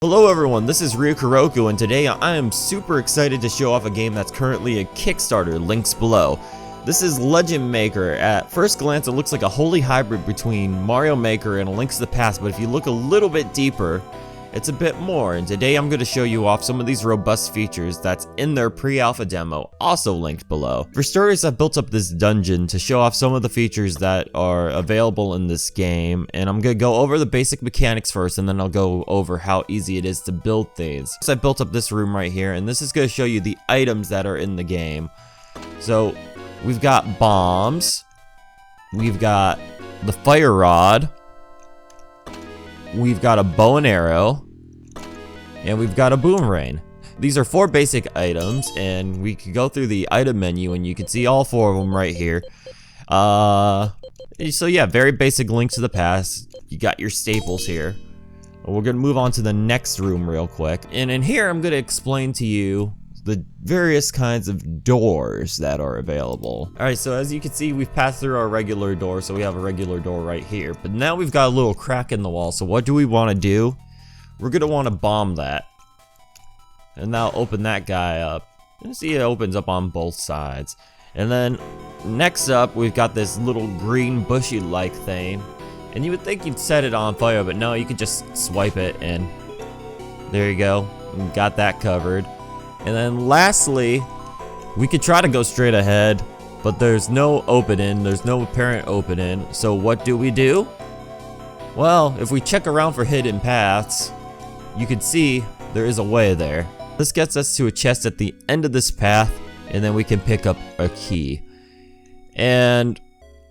Hello everyone, this is Ree-you-key-row-koo, and today I am super excited to show off a game that's currently a Kickstarter, links below. This is Legend Maker. At first glance it looks like a holy hybrid between Mario Maker and A Link to the Past, but if you look a little bit deeper, it's a bit more, and today I'm going to show you off some of these robust features that's in their pre-alpha demo, also linked below. For starters, I've built up this dungeon to show off some of the features that are available in this game, and I'm going to go over the basic mechanics first, and then I'll go over how easy it is to build things. So I built up this room right here, and this is going to show you the items that are in the game. So we've got bombs, we've got the fire rod, we've got a bow and arrow, and we've got a boomerang. These are 4 basic items, and we could go through the item menu and you can see all 4 of them right here. So yeah, very basic Link to the Past. You got your staples here. We're gonna move on to the next room real quick, and in here I'm gonna explain to you the various kinds of doors that are available. Alright, so as you can see, we've passed through our regular door, so we have a regular door right here. But now we've got a little crack in the wall, so what do we want to do? We're gonna want to bomb that. And now open that guy up. You see it opens up on both sides. And then next up, we've got this little green bushy-like thing. And you would think you'd set it on fire, but no, you could just swipe it and there you go. We got that covered. And then lastly, we could try to go straight ahead, but there's no opening, there's no apparent opening. So what do? Well, if we check around for hidden paths, you can see there is a way there. This gets us to a chest at the end of this path, and then we can pick up a key. And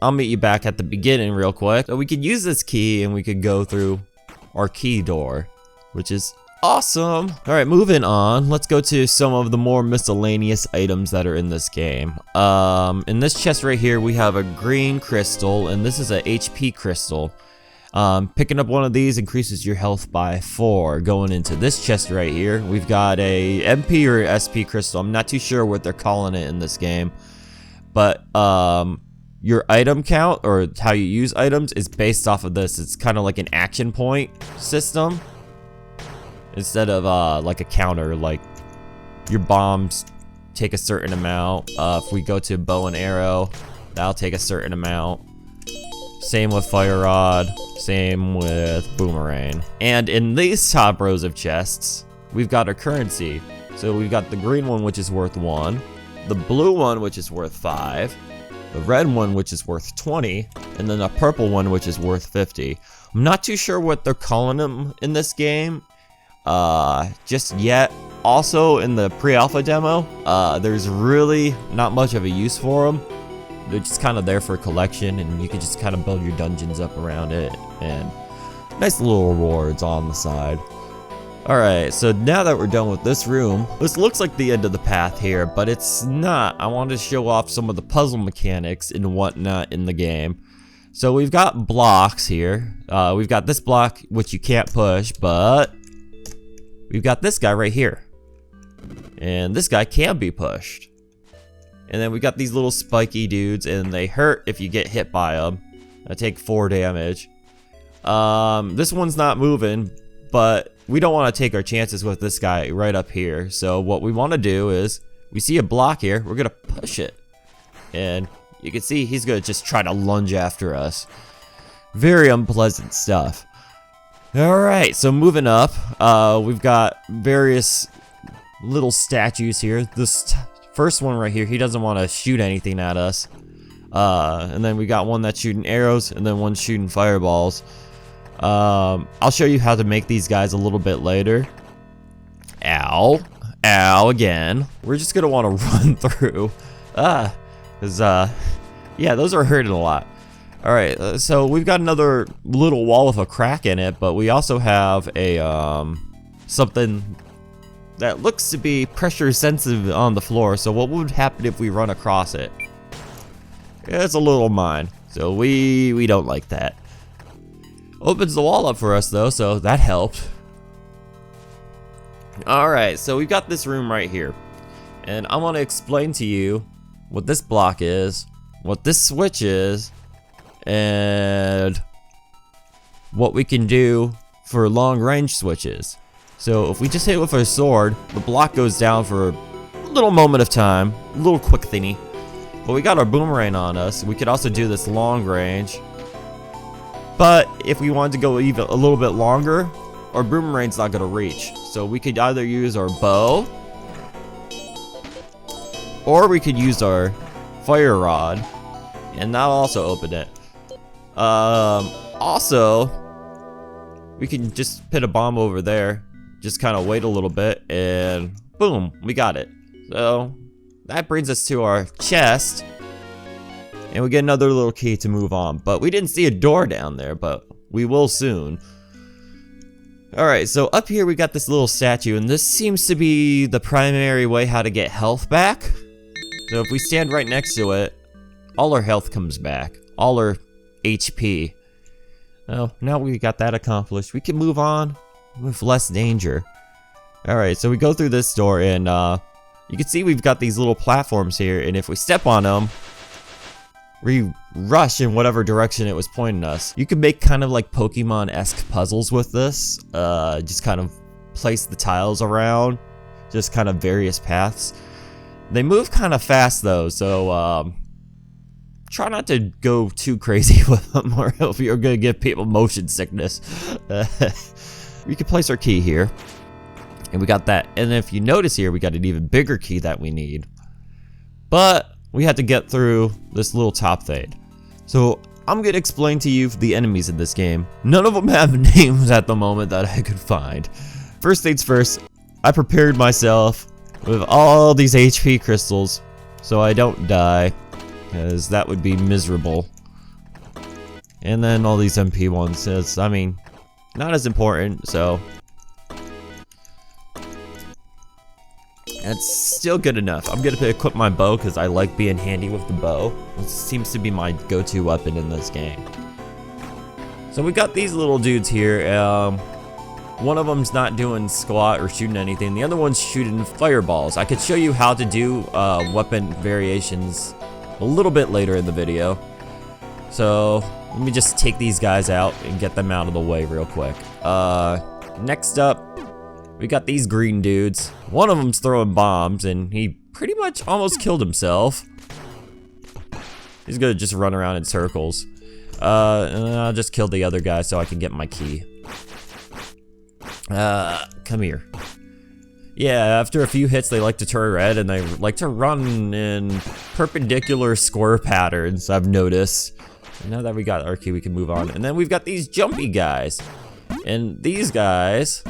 I'll meet you back at the beginning real quick. So we could use this key and we could go through our key door, which is awesome. Alright, moving on. Let's go to some of the more miscellaneous items that are in this game. In this chest right here, we have a green crystal, and this is a HP crystal. Picking up one of these increases your health by 4. Going into this chest right here, we've got a MP or SP crystal. I'm not too sure what they're calling it in this game, but your item count, or how you use items, is based off of this. It's kind of like an action point system instead of like a counter. Like your bombs take a certain amount. If we go to bow and arrow, that'll take a certain amount. Same with fire rod, same with boomerang. And in these top rows of chests, we've got our currency. So we've got the green one, which is worth 1, the blue one, which is worth 5, the red one, which is worth 20, and then a purple one, which is worth 50. I'm not too sure what they're calling them in this game just yet. Also in the pre-alpha demo, there's really not much of a use for them. They're just kind of there for collection, and you can just kind of build your dungeons up around it, and nice little rewards on the side. Alright, so now that we're done with this room, this looks like the end of the path here, but it's not. I wanted to show off some of the puzzle mechanics and whatnot in the game. So we've got blocks here. We've got this block, which you can't push, but we've got this guy right here. And this guy can be pushed. And then we got these little spiky dudes, and they hurt if you get hit by them. I take 4 damage. This one's not moving, but we don't want to take our chances with this guy right up here. So what we want to do is, we see a block here, we're going to push it. And you can see he's going to just try to lunge after us. Very unpleasant stuff. Alright, so moving up, we've got various little statues here. This first one right here, he doesn't want to shoot anything at us. And then we got one that's shooting arrows, and then one shooting fireballs. I'll show you how to make these guys a little bit later. Ow. Ow again. We're just gonna want to run through. Cause yeah, those are hurting a lot. Alright, so we've got another little wall with a crack in it, but we also have a something that looks to be pressure sensitive on the floor. So what would happen if we run across it? It's a little mine, so we don't like that. Opens the wall up for us though, so that helped. Alright, so we've got this room right here, and I want to explain to you what this block is, what this switch is, and what we can do for long range switches. So if we just hit with our sword, the block goes down for a little moment of time, a little quick thingy. But we got our boomerang on us. We could also do this long range. But if we wanted to go even a little bit longer, our boomerang's not gonna reach. So we could either use our bow, or we could use our fire rod, and that'll also open it. Also, we can just put a bomb over there, just kind of wait a little bit, and boom, we got it. So that brings us to our chest, and we get another little key to move on. But we didn't see a door down there, but we will soon. Alright, so up here we got this little statue, and this seems to be the primary way how to get health back. So if we stand right next to it, all our health comes back, all our HP. Well, now we got that accomplished, we can move on with less danger. Alright, so we go through this door, and you can see we've got these little platforms here, and if we step on them, we rush in whatever direction it was pointing us. You can make kind of like Pokemon-esque puzzles with this. Just kind of place the tiles around, just kind of various paths. They move kind of fast though, so try not to go too crazy with them, or else you're gonna give people motion sickness. We can place our key here, and we got that. And if you notice here, we got an even bigger key that we need. But we had to get through this little top thing. So I'm gonna explain to you the enemies in this game. None of them have names at the moment that I could find. First things first, I prepared myself with all these HP crystals so I don't die, because that would be miserable. And then all these MP ones, is, I mean, not as important, so that's still good enough. I'm gonna equip my bow because I like being handy with the bow. It seems to be my go-to weapon in this game. So we got these little dudes here. One of them's not doing squat or shooting anything. The other one's shooting fireballs. I could show you how to do weapon variations a little bit later in the video. So let me just take these guys out and get them out of the way real quick. Next up, we got these green dudes. One of them's throwing bombs, and he pretty much almost killed himself. He's gonna just run around in circles. And I'll just kill the other guy so I can get my key. Come here. Yeah, after a few hits, they like to turn red, and they like to run in perpendicular square patterns, I've noticed. And now that we got our key, we can move on. And then we've got these jumpy guys. And these guys,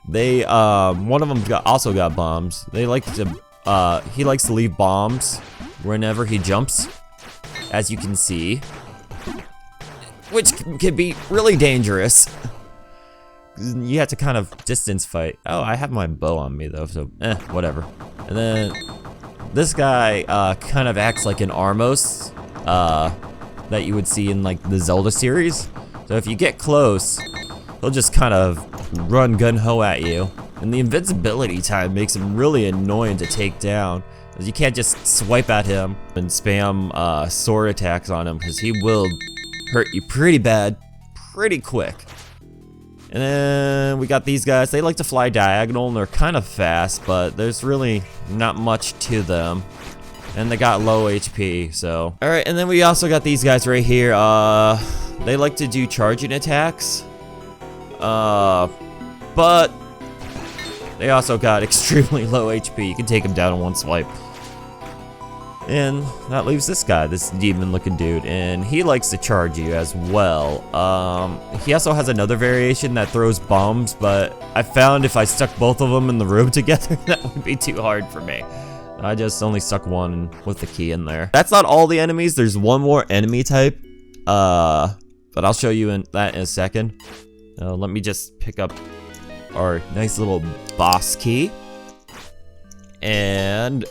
they, one of them also got bombs. They like to, he likes to leave bombs whenever he jumps, as you can see. Which can be really dangerous. You have to kind of distance fight. Oh, I have my bow on me though, so whatever. And then this guy kind of acts like an Armos that you would see in like the Zelda series. So if you get close, he'll just kind of run gun-ho at you. And the invincibility time makes him really annoying to take down, because you can't just swipe at him and spam sword attacks on him, because he will hurt you pretty bad, pretty quick. And then we got these guys. They like to fly diagonal, and they're kind of fast, but there's really not much to them. And they got low HP, so. Alright, and then we also got these guys right here. They like to do charging attacks. But they also got extremely low HP. You can take them down in one swipe. And that leaves this guy, this demon-looking dude, and he likes to charge you as well. He also has another variation that throws bombs, but I found if I stuck both of them in the room together, that would be too hard for me. I just only stuck one with the key in there. That's not all the enemies. There's one more enemy type, but I'll show you that in a second. Let me just pick up our nice little boss key, and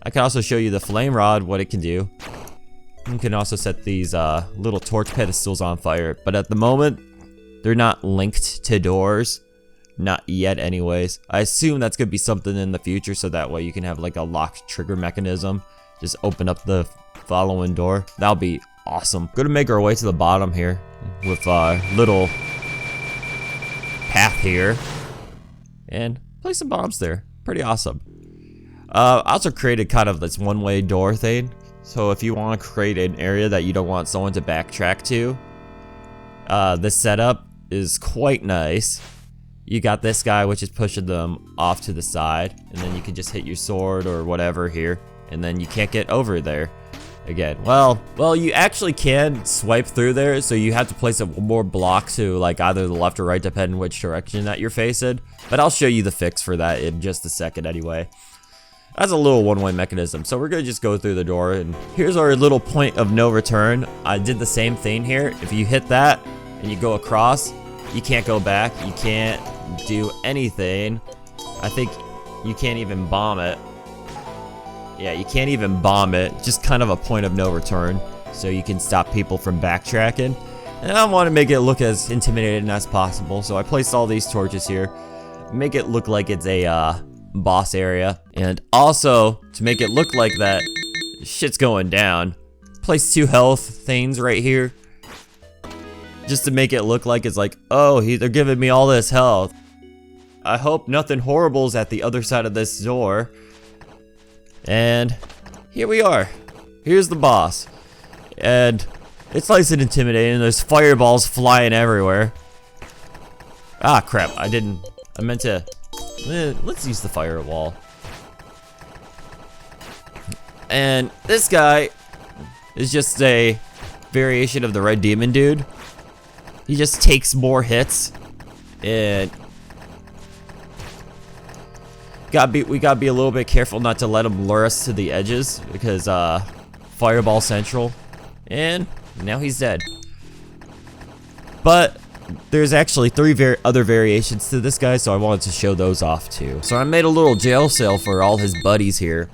I can also show you the flame rod, what it can do. You can also set these little torch pedestals on fire, but at the moment, they're not linked to doors. Not yet anyways. I assume that's gonna be something in the future, so that way you can have like a locked trigger mechanism. Just open up the following door. That'll be awesome. Gonna make our way to the bottom here with little here. And place some bombs there. Pretty awesome. I also created kind of this one-way door thing. So if you want to create an area that you don't want someone to backtrack to, this setup is quite nice. You got this guy, which is pushing them off to the side, and then you can just hit your sword or whatever here, and then you can't get over there again. Well, you actually can swipe through there, so you have to place one more block to like either the left or right, depending which direction that you're facing. But I'll show you the fix for that in just a second anyway. That's a little one-way mechanism, so we're gonna just go through the door, and here's our little point of no return. I did the same thing here. If you hit that and you go across, you can't go back, you can't do anything. I think you can't even bomb it. Yeah, you can't even bomb it, just kind of a point of no return, so you can stop people from backtracking. And I want to make it look as intimidating as possible, so I placed all these torches here, make it look like it's a boss area, and also to make it look like that shit's going down, place 2 health things right here, just to make it look like it's like, oh, they're giving me all this health. I hope nothing horrible's at the other side of this door. And here we are. Here's the boss. And it's nice and intimidating. There's fireballs flying everywhere. Ah, crap. I meant to... let's use the firewall. And this guy is just a variation of the red demon dude. He just takes more hits, and we gotta be a little bit careful not to let him lure us to the edges, because fireball central, and now he's dead. But there's actually 3 other variations to this guy, so I wanted to show those off too. So I made a little jail cell for all his buddies here,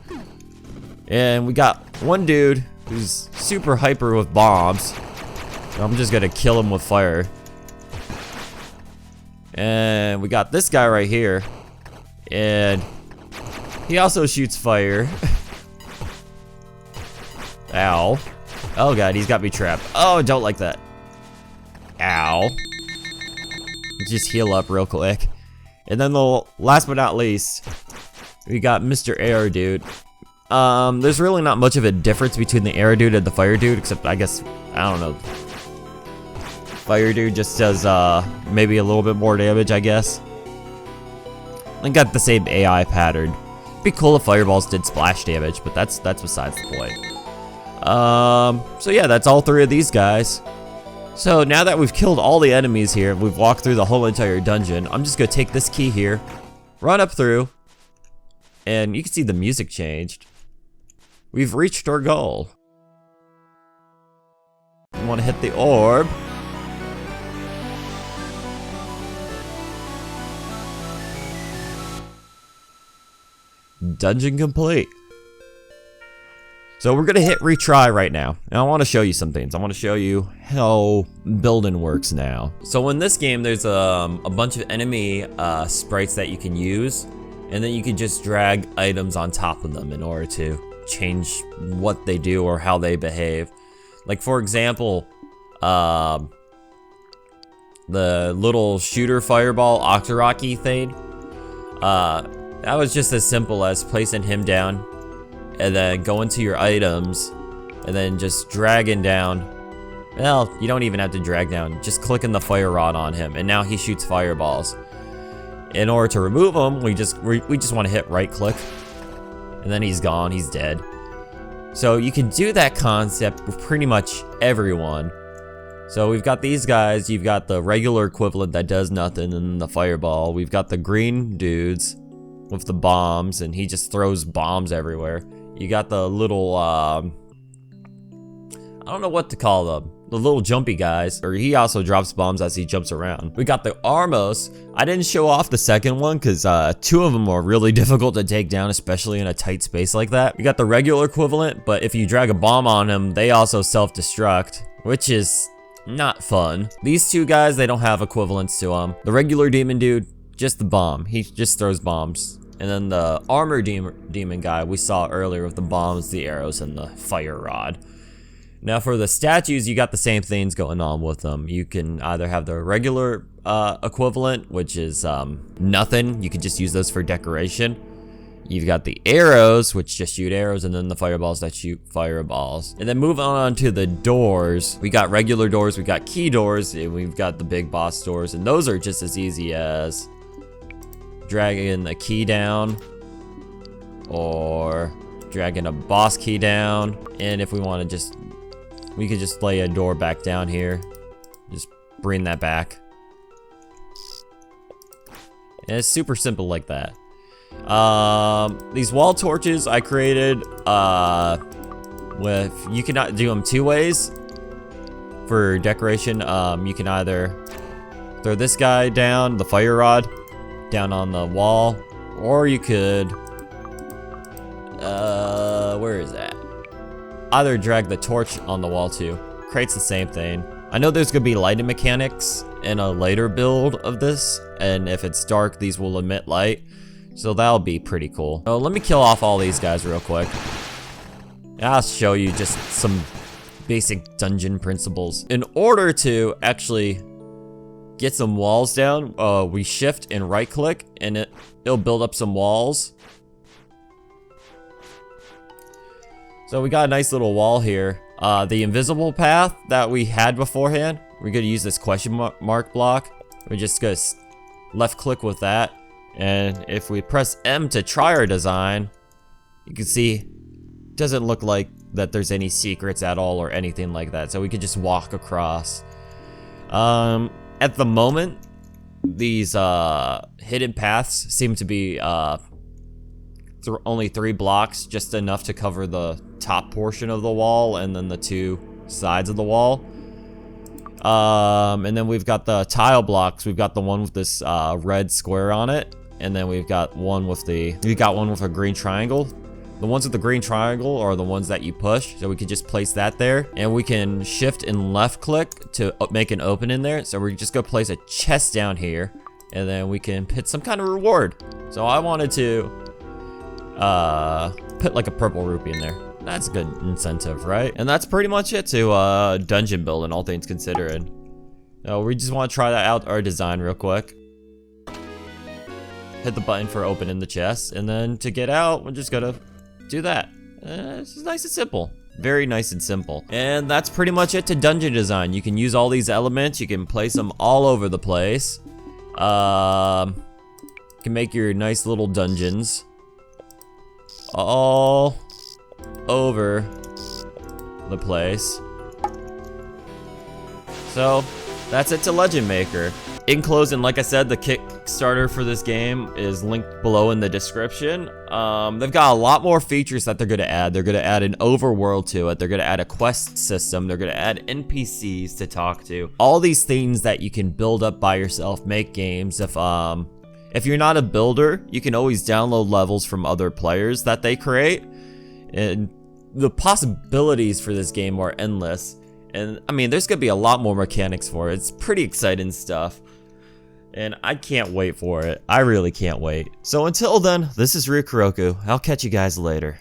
and we got one dude who's super hyper with bombs. I'm just gonna kill him with fire. And we got this guy right here, and he also shoots fire. Ow. Oh god, he's got me trapped. Oh, don't like that. Ow. Just heal up real quick. And then the last but not least, we got Mr. Air Dude. There's really not much of a difference between the Air Dude and the Fire Dude, except I guess, I don't know. Fire Dude just does maybe a little bit more damage, I guess. And got the same AI pattern. It'd be cool if fireballs did splash damage, but that's besides the point. So yeah, that's all 3 of these guys. So now that we've killed all the enemies here, we've walked through the whole entire dungeon, I'm just gonna take this key here, run up through, and you can see the music changed. We've reached our goal. We wanna hit the orb. Dungeon complete. So we're gonna hit retry right now, and I want to show you some things. I want to show you how building works now. So in this game, there's a bunch of enemy sprites that you can use, and then you can just drag items on top of them in order to change what they do or how they behave. Like for example, the little shooter fireball Octoraki thing. That was just as simple as placing him down and then going to your items and then just dragging down. Well, you don't even have to drag down, just clicking the fire rod on him, and now he shoots fireballs. In order to remove him, we just want to hit right click, and then he's gone, he's dead. So you can do that concept with pretty much everyone. So we've got these guys, you've got the regular equivalent that does nothing, and the fireball. We've got the green dudes with the bombs, and he just throws bombs everywhere. You got the little, I don't know what to call them, the little jumpy guys, or he also drops bombs as he jumps around. We got the Armos. I didn't show off the second one because 2 of them are really difficult to take down, especially in a tight space like that. You got the regular equivalent, but if you drag a bomb on him, they also self-destruct, which is not fun. These 2 guys, they don't have equivalents to them. The regular demon dude, just the bomb. He just throws bombs. And then the armor demon guy we saw earlier with the bombs, the arrows, and the fire rod. Now for the statues, you got the same things going on with them. You can either have the regular equivalent, which is nothing. You can just use those for decoration. You've got the arrows, which just shoot arrows, and then the fireballs that shoot fireballs. And then moving on to the doors, we got regular doors, we got key doors, and we've got the big boss doors, and those are just as easy as dragging a key down or dragging a boss key down. And if we want to we could just lay a door back down here, just bring that back. And it's super simple like that. These wall torches I created you cannot do them two ways for decoration. You can either throw this guy down, the fire rod, down on the wall, or you could where is that? Either drag the torch on the wall too. Creates the same thing. I know there's gonna be lighting mechanics in a later build of this, and if it's dark, these will emit light. So that'll be pretty cool. Oh, let me kill off all these guys real quick. I'll show you just some basic dungeon principles. In order to actually get some walls down, we shift and right click and it'll build up some walls. So we got a nice little wall here. The invisible path that we had beforehand, we're gonna use this question mark block. We're just gonna left click with that. And if we press M to try our design, you can see it doesn't look like that there's any secrets at all or anything like that. So we could just walk across. At the moment, these hidden paths seem to be only 3 blocks, just enough to cover the top portion of the wall and then the 2 sides of the wall. And then we've got the tile blocks. We've got the one with this red square on it. And then we've got one with a green triangle. The ones with the green triangle are the ones that you push. So we can just place that there. And we can shift and left click to make an open in there. So we're just gonna place a chest down here. And then we can put some kind of reward. So I wanted to put like a purple rupee in there. That's a good incentive, right? And that's pretty much it to dungeon building, all things considered. We just want to try that out, our design real quick. Hit the button for opening the chest, and then to get out, we're just gonna do that. It's nice and simple. Very nice and simple. And that's pretty much it to dungeon design. You can use all these elements, you can place them all over the place. You can make your nice little dungeons all over the place. So that's it to Legend Maker. In closing, like I said, the Kickstarter for this game is linked below in the description. They've got a lot more features that they're gonna add. They're gonna add an overworld to it. They're gonna add a quest system. They're gonna add NPCs to talk to. All these things that you can build up by yourself, make games. If you're not a builder, you can always download levels from other players that they create. And the possibilities for this game are endless. And I mean, there's gonna be a lot more mechanics for it. It's pretty exciting stuff. And I can't wait for it. I really can't wait. So until then, this is Ree-you-key-row-koo. I'll catch you guys later.